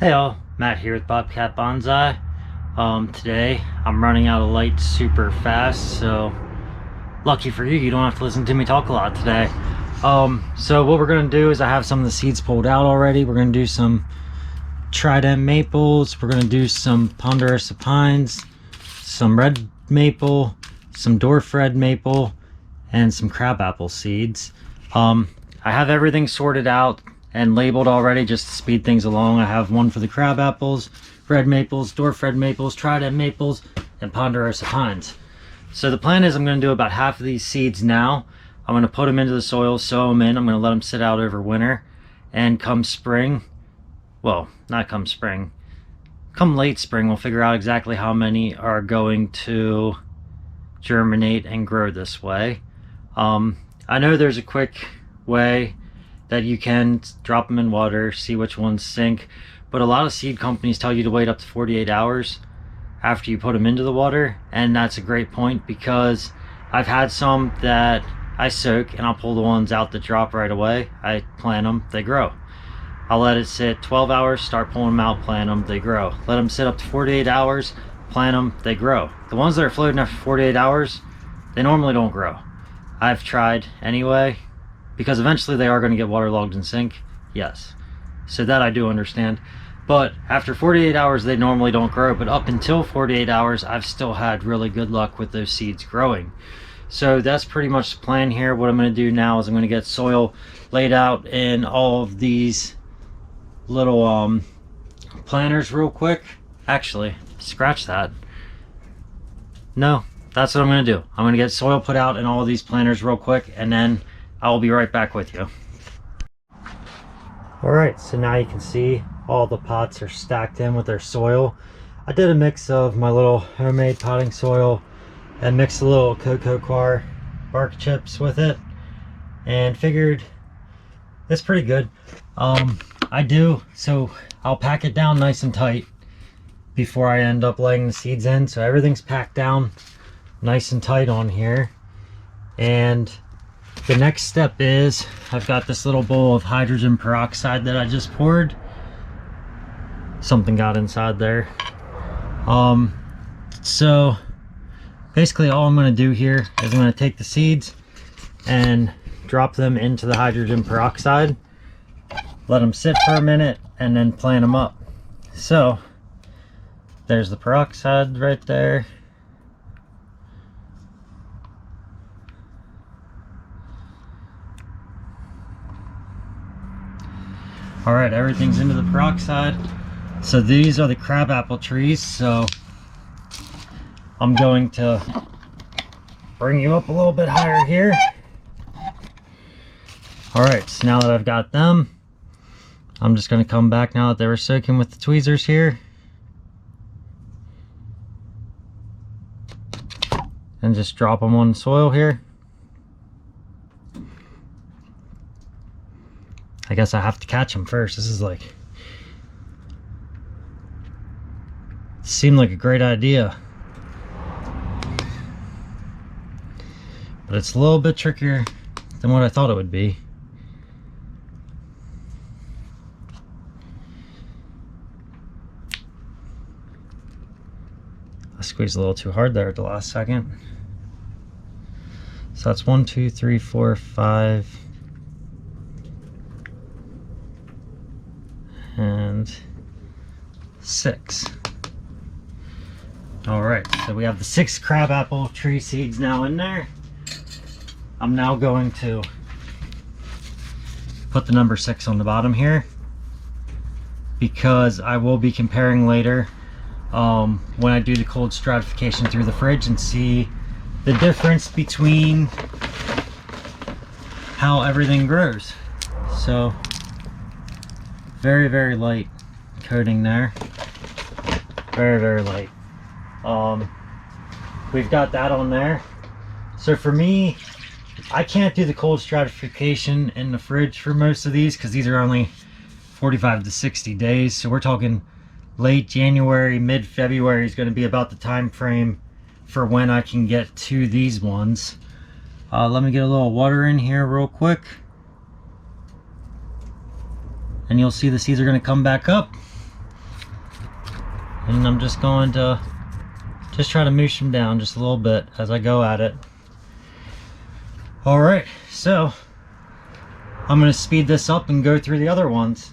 Hey all, Matt here with Bobcat Bonsai. Today I'm running out of light super fast, so lucky for you, you don't have to listen to me talk a lot today. So what we're gonna do is I have some of the seeds pulled out already. We're gonna do some trident maples, we're gonna do some ponderosa pines, some red maple, some dwarf red maple, and some crabapple seeds. I have everything sorted out and labeled already just to speed things along. I have one for the crab apples, red maples, dwarf red maples, trident maples, and ponderosa pines. So the plan is I'm going to do about half of these seeds now. I'm going to put them into the soil, sow them in. I'm going to let them sit out over winter, and come spring, well, not come spring, come late spring, we'll figure out exactly how many are going to germinate and grow this way. I know there's a quick way that you can drop them in water, see which ones sink, but a lot of seed companies tell you to wait up to 48 hours after you put them into the water, and that's a great point because I've had some that I soak and I'll pull the ones out that drop right away. I plant them, they grow. I'll let it sit 12 hours, start pulling them out, plant them, they grow. Let them sit up to 48 hours, plant them, they grow. The ones that are floating after 48 hours, they normally don't grow. I've tried anyway, because eventually they are going to get waterlogged and sink, yes. So that I do understand. But after 48 hours, they normally don't grow. But up until 48 hours, I've still had really good luck with those seeds growing. So that's pretty much the plan here. What I'm going to do now is I'm going to get soil laid out in all of these little planters real quick. Actually, scratch that. No, that's what I'm going to do. I'm going to get soil put out in all of these planters real quick, and then I will be right back with you. Alright, so now you can see all the pots are stacked in with their soil. I did a mix of my little homemade potting soil and mixed a little cocoa coir bark chips with it, and figured it's pretty good. So I'll pack it down nice and tight before I end up laying the seeds in, so everything's packed down nice and tight on here. And the next step is I've got this little bowl of hydrogen peroxide that I just poured. Something got inside there. So basically all I'm going to do here is I'm going to take the seeds and drop them into the hydrogen peroxide, let them sit for a minute, and then plant them up. So there's the peroxide right there. Alright, everything's into the peroxide. So these are the crabapple trees, so I'm going to bring you up a little bit higher here. Alright, so now that I've got them, I'm just going to come back now that they were soaking with the tweezers here, and just drop them on the soil here. I guess I have to catch them first. This seemed like a great idea, but it's a little bit trickier than what I thought it would be. I squeezed a little too hard there at the last second. So that's 1, 2, 3, 4, 5. And 6. Alright, so we have the 6 crabapple tree seeds now in there. I'm now going to put the number 6 on the bottom here, because I will be comparing later when I do the cold stratification through the fridge and see the difference between how everything grows. So very, very light coating there. Very, very light. We've got that on there. So for me, I can't do the cold stratification in the fridge for most of these because these are only 45 to 60 days. So we're talking late January, mid-February is going to be about the time frame for when I can get to these ones. Let me get a little water in here real quick. and you'll see the seeds are going to come back up. and I'm just going to try to moosh them down just a little bit as I go at it. All right, so I'm going to speed this up and go through the other ones.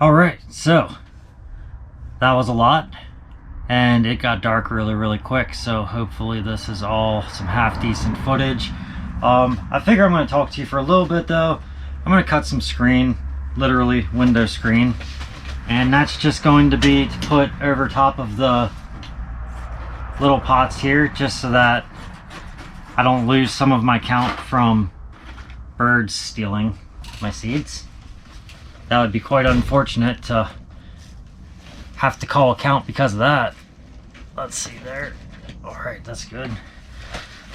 Alright, so that was a lot, and it got dark really quick, so hopefully this is all some half decent footage. I figure I'm going to talk to you for a little bit though. I'm going to cut some screen, literally window screen, and that's just going to be to put over top of the little pots here, just so that I don't lose some of my count from birds stealing my seeds. That would be quite unfortunate to have to call a count because of that. Let's see there. All right, that's good.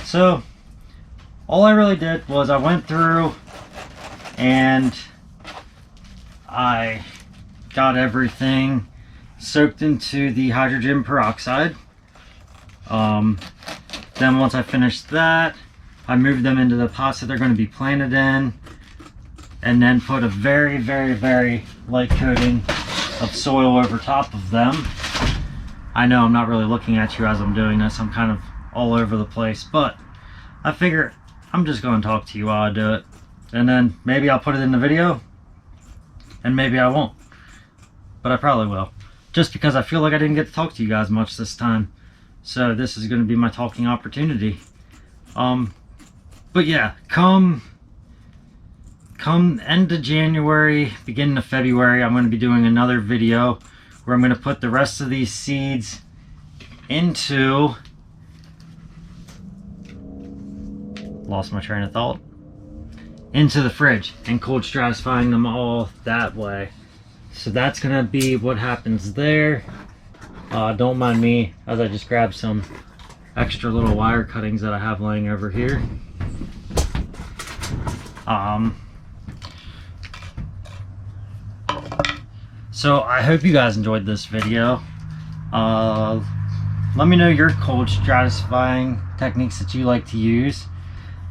So all I really did was I went through and I got everything soaked into the hydrogen peroxide. Then once I finished that, I moved them into the pots that they're going to be planted in, and then put a very, very, very light coating of soil over top of them. I know I'm not really looking at you as I'm doing this. I'm kind of all over the place, but I figure I'm just going to talk to you while I do it. And then maybe I'll put it in the video, and maybe I won't. But I probably will. Just because I feel like I didn't get to talk to you guys much this time. So this is going to be my talking opportunity. But yeah, come end of January, beginning of February, I'm going to be doing another video where I'm going to put the rest of these seeds into, lost my train of thought, into the fridge and cold stratifying them all that way. So that's going to be what happens there. Don't mind me as I just grab some extra little wire cuttings that I have laying over here. So I hope you guys enjoyed this video. Let me know your cold stratifying techniques that you like to use.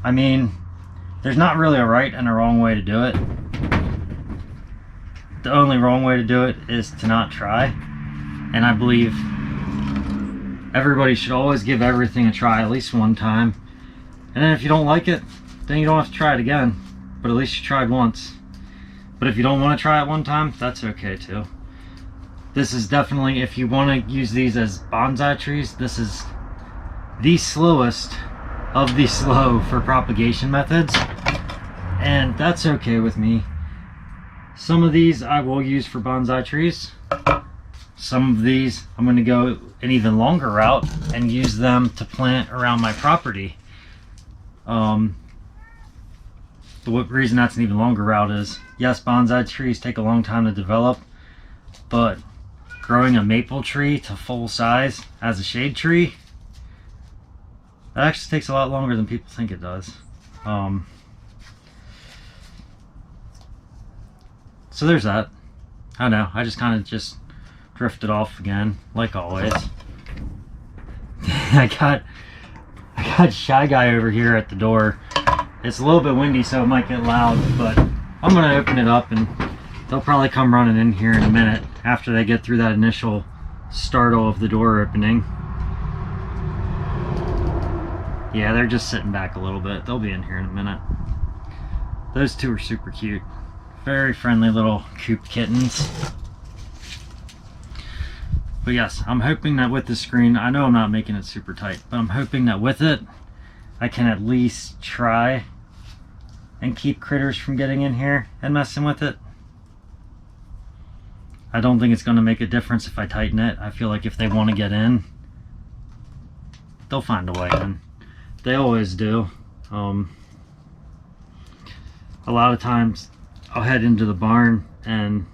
I mean, there's not really a right and a wrong way to do it. The only wrong way to do it is to not try. And I believe everybody should always give everything a try at least one time. And then if you don't like it, then you don't have to try it again. But at least you tried once. But if you don't want to try it one time, that's okay too. This is definitely, if you want to use these as bonsai trees, this is the slowest of the slow for propagation methods. And that's okay with me. Some of these I will use for bonsai trees. Some of these I'm going to go an even longer route and use them to plant around my property. The reason that's an even longer route is, yes, bonsai trees take a long time to develop, but growing a maple tree to full size as a shade tree, that actually takes a lot longer than people think it does. So there's that. I don't know, I just kind of just drifted off again, like always. I got Shy Guy over here at the door. It's a little bit windy, so it might get loud, but I'm gonna open it up and they'll probably come running in here in a minute after they get through that initial startle of the door opening. Yeah, they're just sitting back a little bit. They'll be in here in a minute. Those two are super cute. Very friendly little coop kittens. But yes, I'm hoping that with the screen, I know I'm not making it super tight, but I'm hoping that with it, I can at least try and keep critters from getting in here and messing with it. I don't think it's going to make a difference if I tighten it. I feel like if they want to get in, they'll find a way in. They always do. A lot of times I'll head into the barn and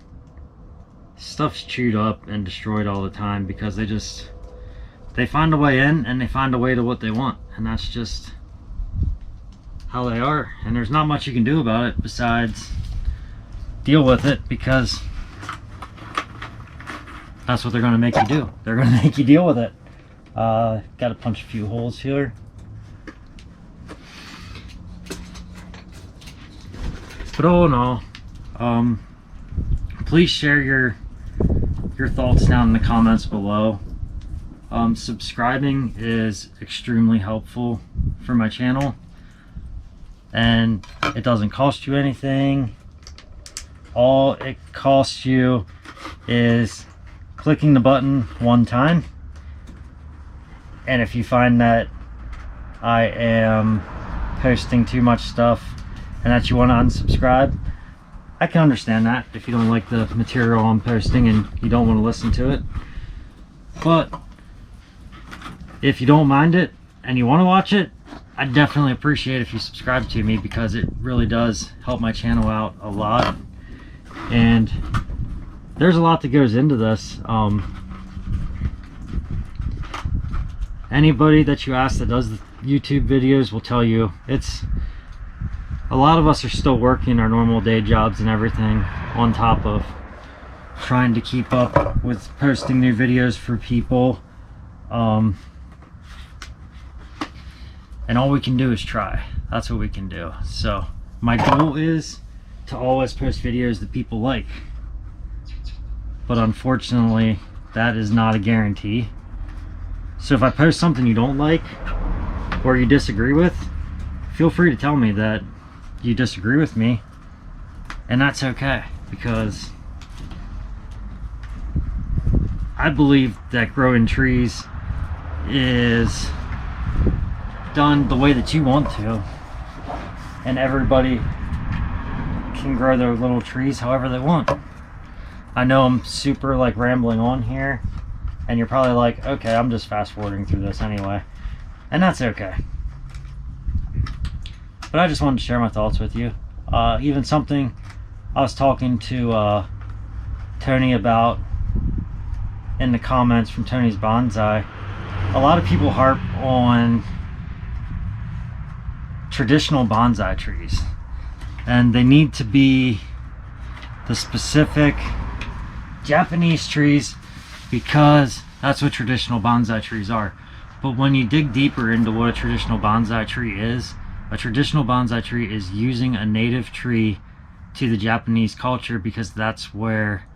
stuff's chewed up and destroyed all the time because they find a way in and they find a way to what they want, and that's just how they are. And there's not much you can do about it besides deal with it, because that's what they're going to make you do. They're going to make you deal with it. Got to punch a few holes here. But all in all, please share your thoughts down in the comments below. Subscribing is extremely helpful for my channel, and it doesn't cost you anything. All it costs you is clicking the button one time, and if you find that I am posting too much stuff and that you want to unsubscribe, I can understand that if you don't like the material I'm posting and you don't want to listen to it. But if you don't mind it and you want to watch it, I'd definitely appreciate if you subscribe to me, because it really does help my channel out a lot. And there's a lot that goes into this. Anybody that you ask that does the YouTube videos will tell you a lot of us are still working our normal day jobs and everything, on top of trying to keep up with posting new videos for people. And all we can do is try. That's what we can do. So my goal is to always post videos that people like, but unfortunately that is not a guarantee. So if I post something you don't like or you disagree with, feel free to tell me that you disagree with me, and that's okay, because I believe that growing trees is done the way that you want to, and everybody can grow their little trees however they want. I know I'm super like rambling on here, and you're probably like, okay, I'm just fast forwarding through this anyway, and that's okay. But I just wanted to share my thoughts with you. Even something I was talking to Tony about in the comments from Tony's Bonsai. A lot of people harp on traditional bonsai trees, and they need to be the specific Japanese trees, because that's what traditional bonsai trees are. But when you dig deeper into what a traditional bonsai tree is, a traditional bonsai tree is using a native tree to the Japanese culture, because that's not where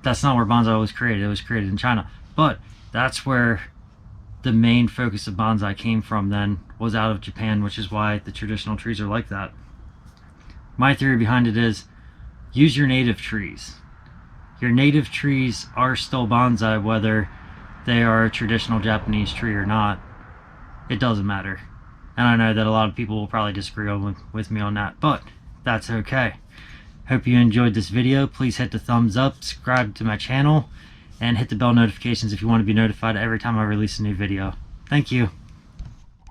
bonsai was created. It was created in China, but that's where the main focus of bonsai came from then, was out of Japan, which is why the traditional trees are like that. My theory behind it is, use your native trees. Your native trees are still bonsai, whether they are a traditional Japanese tree or not. It doesn't matter. And I know that a lot of people will probably disagree with me on that, but that's okay. Hope you enjoyed this video. Please hit the thumbs up, subscribe to my channel, and hit the bell notifications if you want to be notified every time I release a new video. Thank you.